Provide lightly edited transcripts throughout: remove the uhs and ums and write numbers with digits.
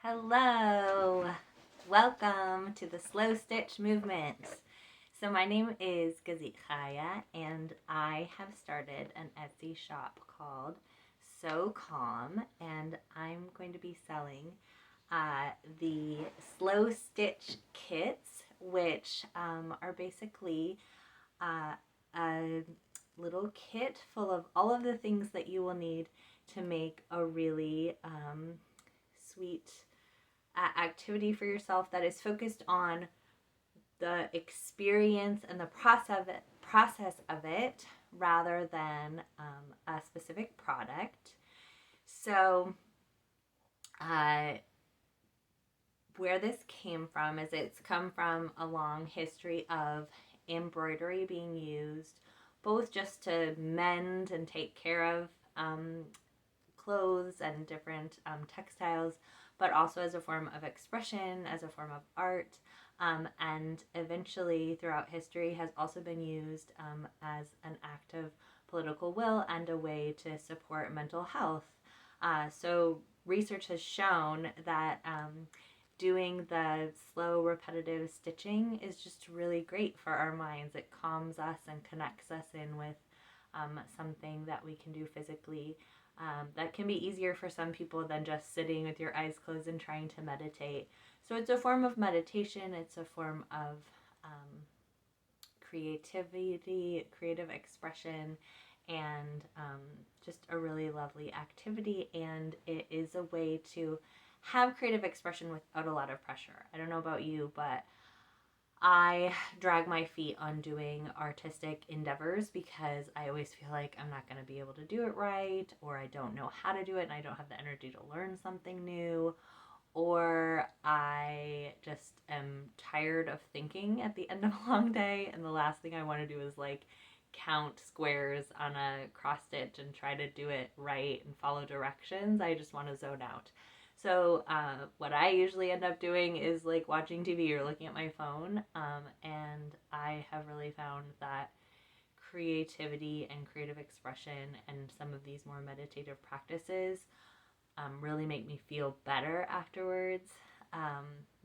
Hello, welcome to the slow stitch movement. So my name is xoxo and I have started an Etsy shop called xoxo, and I'm going to be selling the slow stitch kits, which are basically a little kit full of all of the things that you will need to make a really sweet activity for yourself that is focused on the experience and the process of it rather than a specific product. So, where this came from is it's come from a long history of embroidery being used both just to mend and take care of clothes and different textiles, but also as a form of expression, as a form of art, and eventually throughout history has also been used as an act of political will and a way to support mental health. So research has shown that doing the slow repetitive stitching is just really great for our minds. It calms us and connects us in with something that we can do physically. That can be easier for some people than just sitting with your eyes closed and trying to meditate. So it's a form of meditation. It's a form of creativity, creative expression, and just a really lovely activity. And it is a way to have creative expression without a lot of pressure. I don't know about you, but I drag my feet on doing artistic endeavors because I always feel like I'm not going to be able to do it right, or I don't know how to do it and I don't have the energy to learn something new, or I just am tired of thinking at the end of a long day and the last thing I want to do is like count squares on a cross stitch and try to do it right and follow directions. I just want to zone out. So what I usually end up doing is like watching TV or looking at my phone, and I have really found that creativity and creative expression and some of these more meditative practices really make me feel better afterwards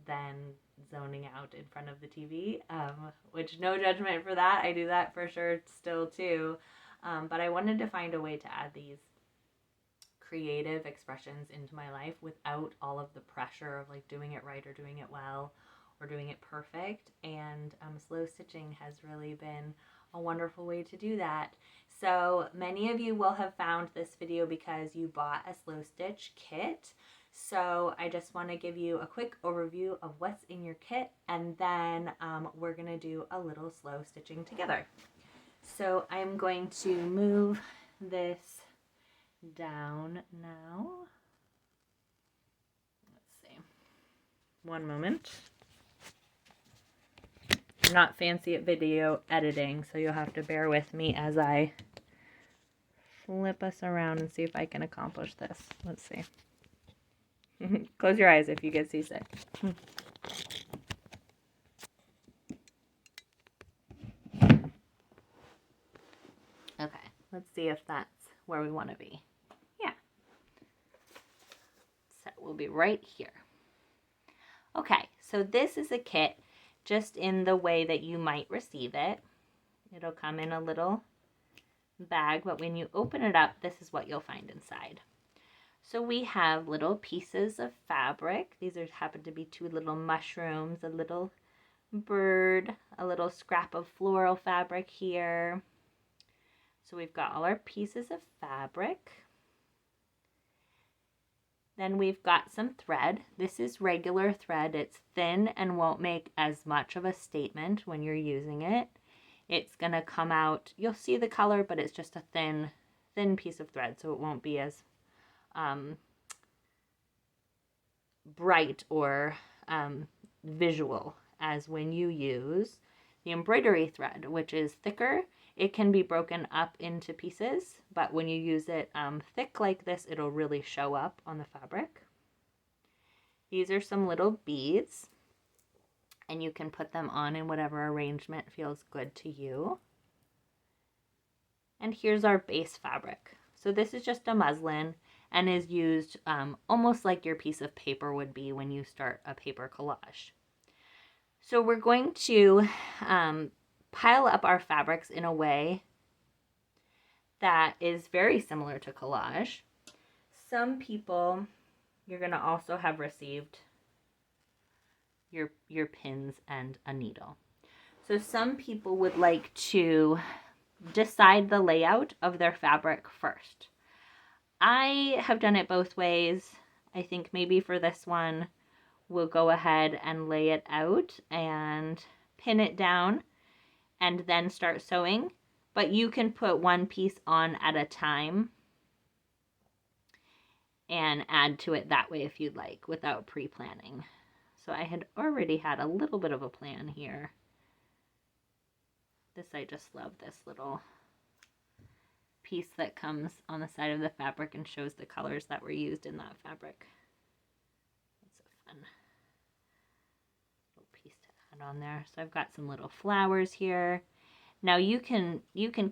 than zoning out in front of the TV, which no judgment for that. I do that for sure still too, but I wanted to find a way to add these creative expressions into my life without all of the pressure of like doing it right or doing it well or doing it perfect. And slow stitching has really been a wonderful way to do that. So many of you will have found this video because you bought a slow stitch kit. So I just want to give you a quick overview of what's in your kit, and then we're going to do a little slow stitching together. So I'm going to move this down now. Let's see. One moment. I'm not fancy at video editing, so you'll have to bear with me as I flip us around and see if I can accomplish this. Let's see. Close your eyes if you get seasick. Okay, let's see if that's where we want to be. Yeah. So we'll be right here. Okay, so this is a kit just in the way that you might receive it. It'll come in a little bag, but when you open it up, this is what you'll find inside. So we have little pieces of fabric. These happen to be two little mushrooms, a little bird, a little scrap of floral fabric here. So we've got all our pieces of fabric. Then we've got some thread. This is regular thread. It's thin and won't make as much of a statement when you're using it. It's going to come out, you'll see the color, but it's just a thin piece of thread, so it won't be as bright or visual as when you use the embroidery thread, which is thicker. It can be broken up into pieces, but when you use it thick like this, it'll really show up on the fabric. These are some little beads, and you can put them on in whatever arrangement feels good to you. And here's our base fabric. So this is just a muslin, and is used almost like your piece of paper would be when you start a paper collage. So we're going to pile up our fabrics in a way that is very similar to collage. Some people, you're going to also have received your pins and a needle. So some people would like to decide the layout of their fabric first. I have done it both ways. I think maybe for this one, we'll go ahead and lay it out and pin it down and then start sewing. But you can put one piece on at a time and add to it that way if you'd like, without pre-planning. So I had already had a little bit of a plan here. I just love this little piece that comes on the side of the fabric and shows the colors that were used in that fabric. It's a fun little piece to add on there. So I've got some little flowers here. Now you can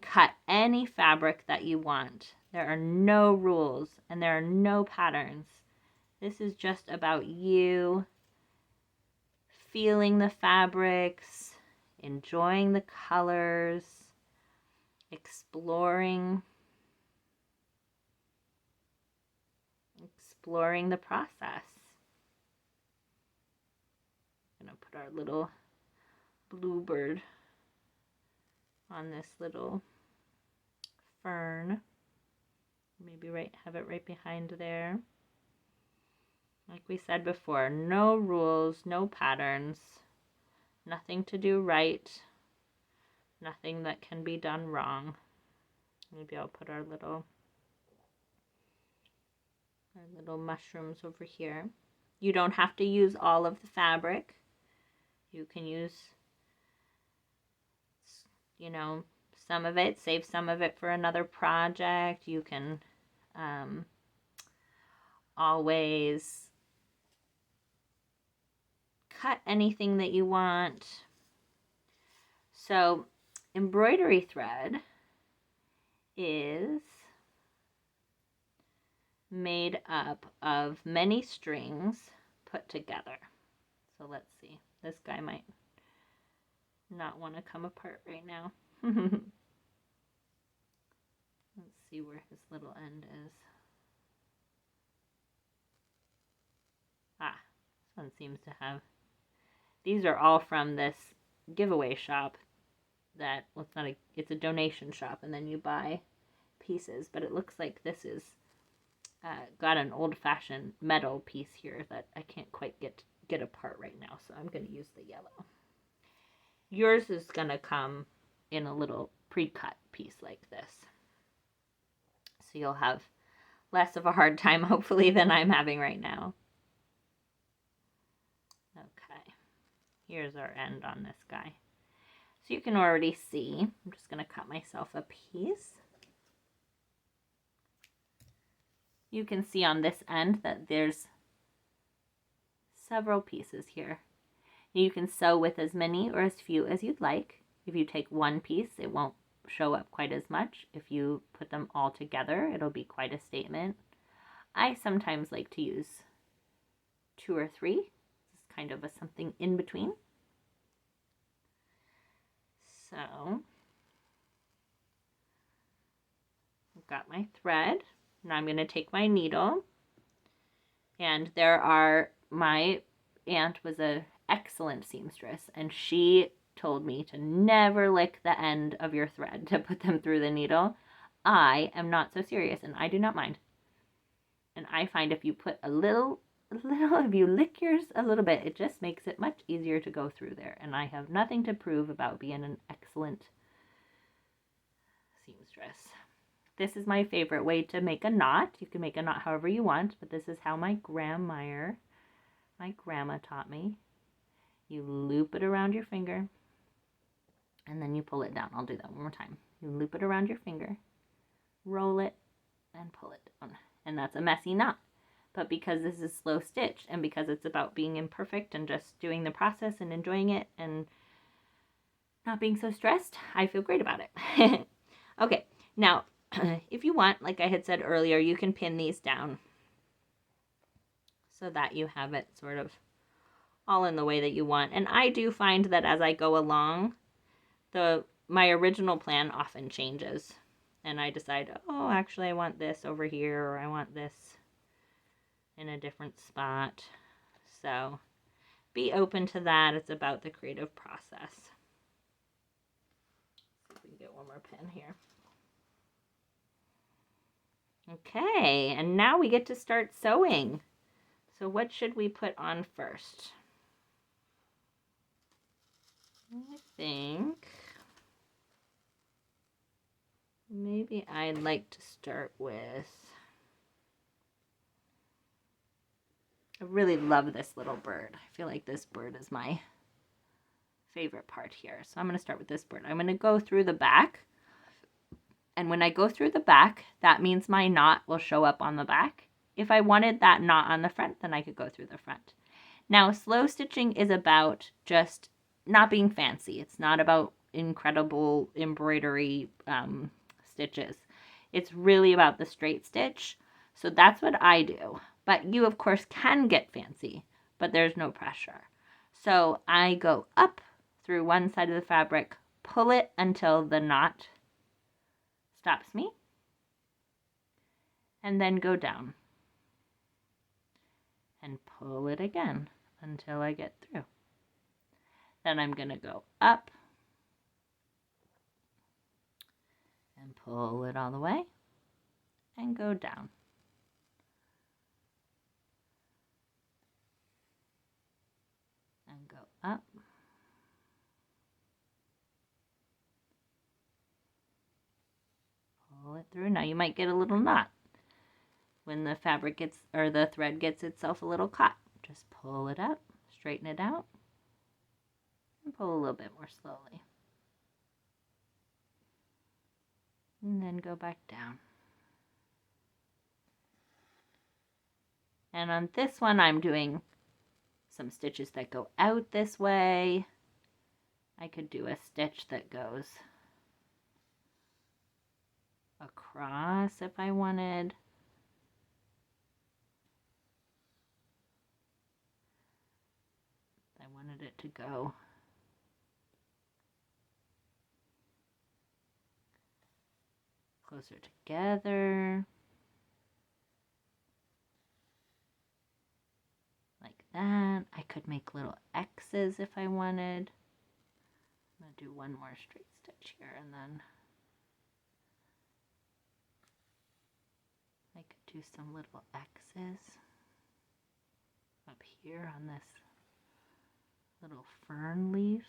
cut any fabric that you want. There are no rules and there are no patterns. This is just about you feeling the fabrics, enjoying the colors, exploring the process. I'm going to put our little bluebird on this little fern. Maybe have it right behind there. Like we said before, no rules, no patterns, nothing to do right, nothing that can be done wrong. Maybe I'll put our little mushrooms over here. You don't have to use all of the fabric. You can use, some of it, save some of it for another project. You can always cut anything that you want. So embroidery thread is made up of many strings put together. So let's see. This guy might not want to come apart right now. Let's see where his little end is. This one seems to have... These are all from this giveaway shop that, well, it's a donation shop, and then you buy pieces, but it looks like this is got an old-fashioned metal piece here that I can't quite get apart right now, so I'm going to use the yellow. Yours is going to come in a little pre-cut piece like this, so you'll have less of a hard time, hopefully, than I'm having right now. Okay, here's our end on this guy. So you can already see, I'm just going to cut myself a piece. You can see on this end that there's several pieces here. You can sew with as many or as few as you'd like. If you take one piece, it won't show up quite as much. If you put them all together, it'll be quite a statement. I sometimes like to use 2 or 3. This is kind of a something in between. So I've got my thread. Now I'm going to take my needle, and my aunt was an excellent seamstress, and she told me to never lick the end of your thread to put them through the needle. I am not so serious, and I do not mind. And I find if you put if you lick yours a little bit, it just makes it much easier to go through there. And I have nothing to prove about being an excellent seamstress. This is my favorite way to make a knot. You can make a knot however you want, but this is how my grandma taught me. You loop it around your finger, and then you pull it down. I'll do that one more time. You loop it around your finger, roll it, and pull it down. And that's a messy knot. But because this is slow stitch, and because it's about being imperfect and just doing the process and enjoying it and not being so stressed, I feel great about it. Okay, now if you want, like I had said earlier, you can pin these down so that you have it sort of all in the way that you want. And I do find that as I go along, my original plan often changes. And I decide, oh, actually I want this over here, or I want this in a different spot. So be open to that. It's about the creative process. See if we can get one more pin here. Okay, and now we get to start sewing. So what should we put on first? I think maybe I'd like to start with, I really love this little bird. I feel like this bird is my favorite part here. So I'm going to start with this bird. I'm going to go through the back. And when I go through the back, that means my knot will show up on the back. If I wanted that knot on the front, then I could go through the front. Now, slow stitching is about just not being fancy. It's not about incredible embroidery stitches. It's really about the straight stitch. So that's what I do. But you, of course, can get fancy, but there's no pressure. So I go up through one side of the fabric, pull it until the knot stops me, and then go down and pull it again until I get through. Then I'm going to go up and pull it all the way and go down. And go up. Pull it through. Now you might get a little knot when the fabric gets, or the thread gets itself a little caught. Just pull it up, straighten it out, and pull a little bit more slowly. And then go back down. And on this one, I'm doing some stitches that go out this way. I could do a stitch that goes across if I wanted. I wanted it to go closer together. Like that. I could make little X's if I wanted. I'm going to do one more straight stitch here, and then I could do some little X's up here on this little fern leaf.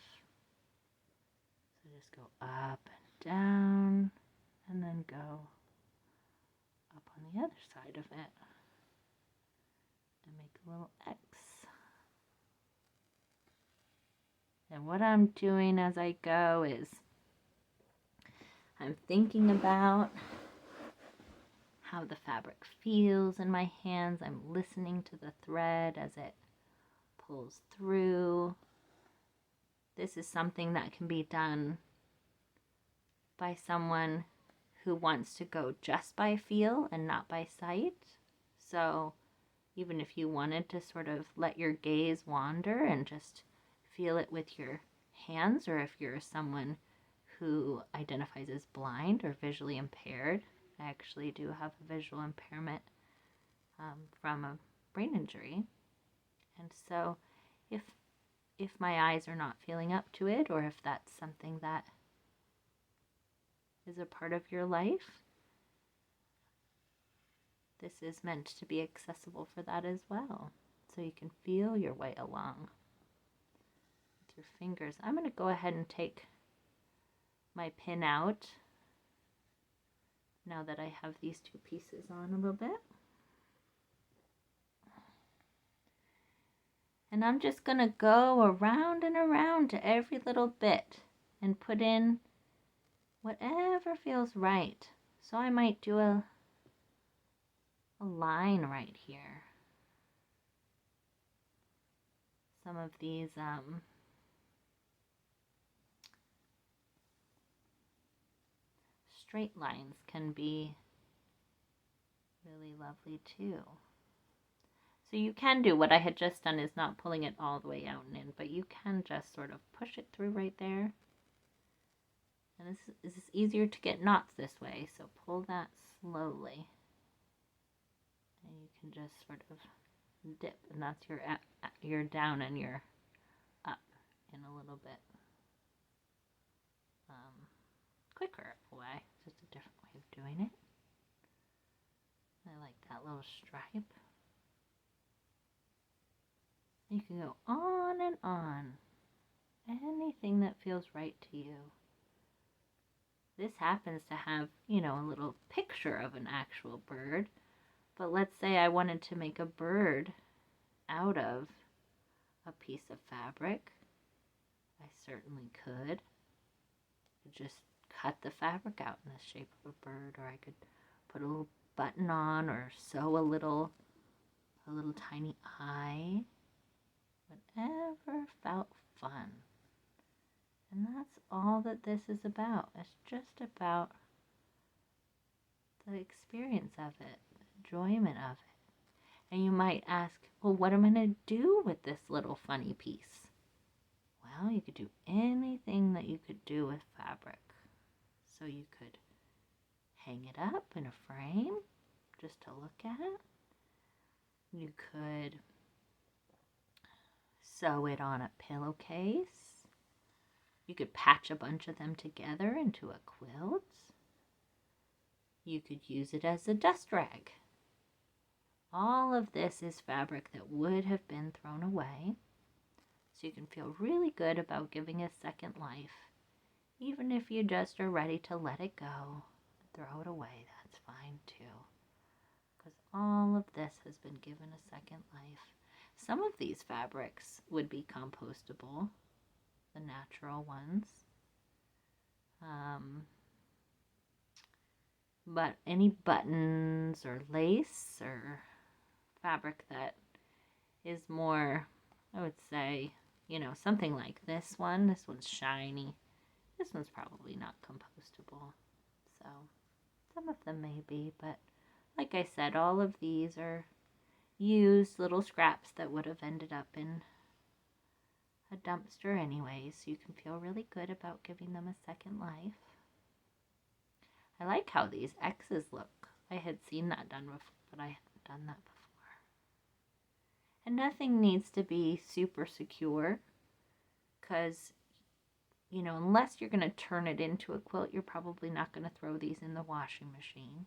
So just go up and down, and then go up on the other side of it and make a little X. And what I'm doing as I go is I'm thinking about how the fabric feels in my hands. I'm listening to the thread as it pulls through. This is something that can be done by someone who wants to go just by feel and not by sight. So even if you wanted to sort of let your gaze wander and just feel it with your hands, or if you're someone who identifies as blind or visually impaired. I actually do have a visual impairment from a brain injury. And so if my eyes are not feeling up to it, or if that's something that is a part of your life, this is meant to be accessible for that as well. So you can feel your way along with your fingers. I'm going to go ahead and take my pin out now that I have these two pieces on a little bit. And I'm just going to go around and around to every little bit and put in whatever feels right. So I might do a line right here. Some of these straight lines can be really lovely too. So you can do what I had just done, is not pulling it all the way out and in, but you can just sort of push it through right there. And this is easier to get knots this way, so pull that slowly. And you can just sort of dip, and that's your down and your up in a little bit quicker way. Just a different way of doing it. I like that little stripe. You can go on and on. Anything that feels right to you. This happens to have, you know, a little picture of an actual bird. But let's say I wanted to make a bird out of a piece of fabric. I certainly could. Just cut the fabric out in the shape of a bird, or I could put a little button on, or sew a little tiny eye. Whatever felt fun. And that's all that this is about. It's just about the experience of it, the enjoyment of it. And you might ask, well, what am I going to do with this little funny piece? Well, you could do anything that you could do with fabric. So you could hang it up in a frame just to look at. You could sew it on a pillowcase. You could patch a bunch of them together into a quilt. You could use it as a dust rag. All of this is fabric that would have been thrown away. So you can feel really good about giving a second life. Even if you just are ready to let it go, throw it away, that's fine too. Because all of this has been given a second life. Some of these fabrics would be compostable, the natural ones. But any buttons or lace or fabric that is more, I would say, you know, something like this one. This one's shiny. This one's probably not compostable. So some of them may be, but like I said, all of these are used little scraps that would have ended up in a dumpster anyway, so you can feel really good about giving them a second life. I like how these X's look. I had seen that done before, but I hadn't done that before. And nothing needs to be super secure, because, you know, unless you're going to turn it into a quilt, you're probably not going to throw these in the washing machine.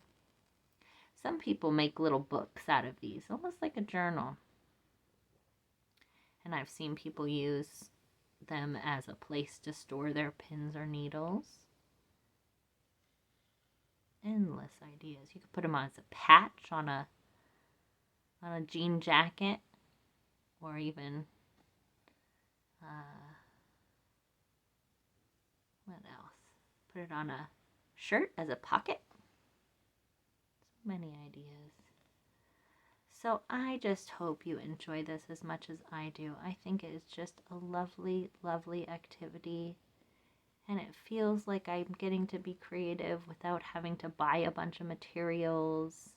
Some people make little books out of these, almost like a journal. And I've seen people use them as a place to store their pins or needles. Endless ideas. You could put them on as a patch on a jean jacket, or even what else? Put it on a shirt as a pocket. So many ideas. So I just hope you enjoy this as much as I do. I think it is just a lovely, lovely activity. And it feels like I'm getting to be creative without having to buy a bunch of materials.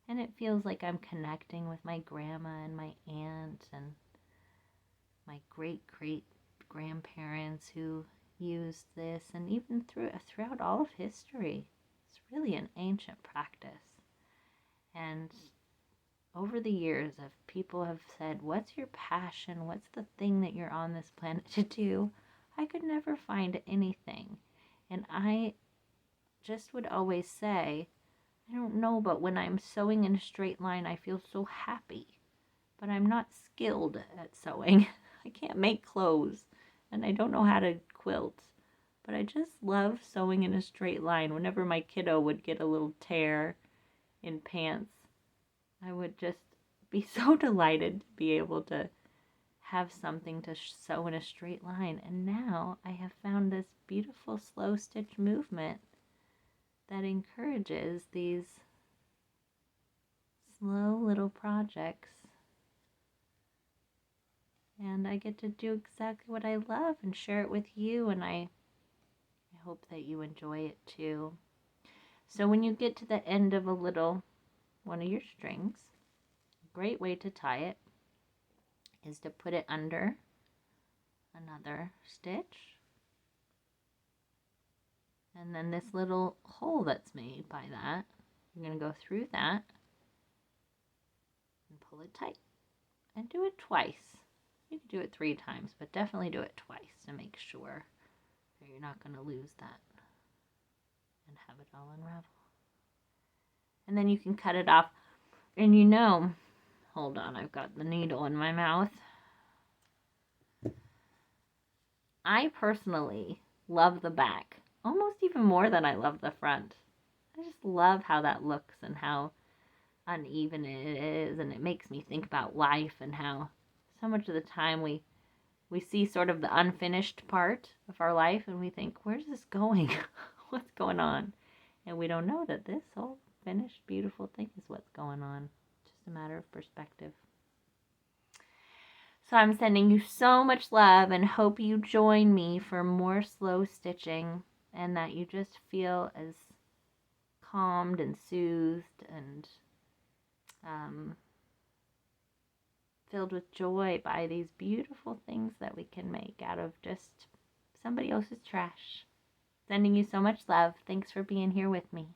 And it feels like I'm connecting with my grandma and my aunt and my great-great-grandparents who used this, and even throughout all of history. It's really an ancient practice. And over the years, if people have said, what's your passion? What's the thing that you're on this planet to do? I could never find anything. And I just would always say, I don't know, but when I'm sewing in a straight line, I feel so happy. But I'm not skilled at sewing. I can't make clothes, and I don't know how to quilt. But I just love sewing in a straight line. Whenever my kiddo would get a little tear in pants, I would just be so delighted to be able to have something to sew in a straight line. And now I have found this beautiful slow stitch movement that encourages these slow little projects. And I get to do exactly what I love and share it with you, and I hope that you enjoy it too. So when you get to the end of one of your strings, a great way to tie it is to put it under another stitch. And then this little hole that's made by that, you're going to go through that and pull it tight. And do it twice. You can do it 3 times, but definitely do it twice to make sure that you're not going to lose that and have it all unravel. And then you can cut it off. And hold on, I've got the needle in my mouth. I personally love the back almost even more than I love the front. I just love how that looks and how uneven it is, and it makes me think about life and how so much of the time we see sort of the unfinished part of our life and we think, where's this going? What's going on? And we don't know that this whole finished beautiful thing is what's going on. It's just a matter of perspective. So I'm sending you so much love and hope you join me for more slow stitching and that you just feel as calmed and soothed and filled with joy by these beautiful things that we can make out of just somebody else's trash. Sending you so much love. Thanks for being here with me.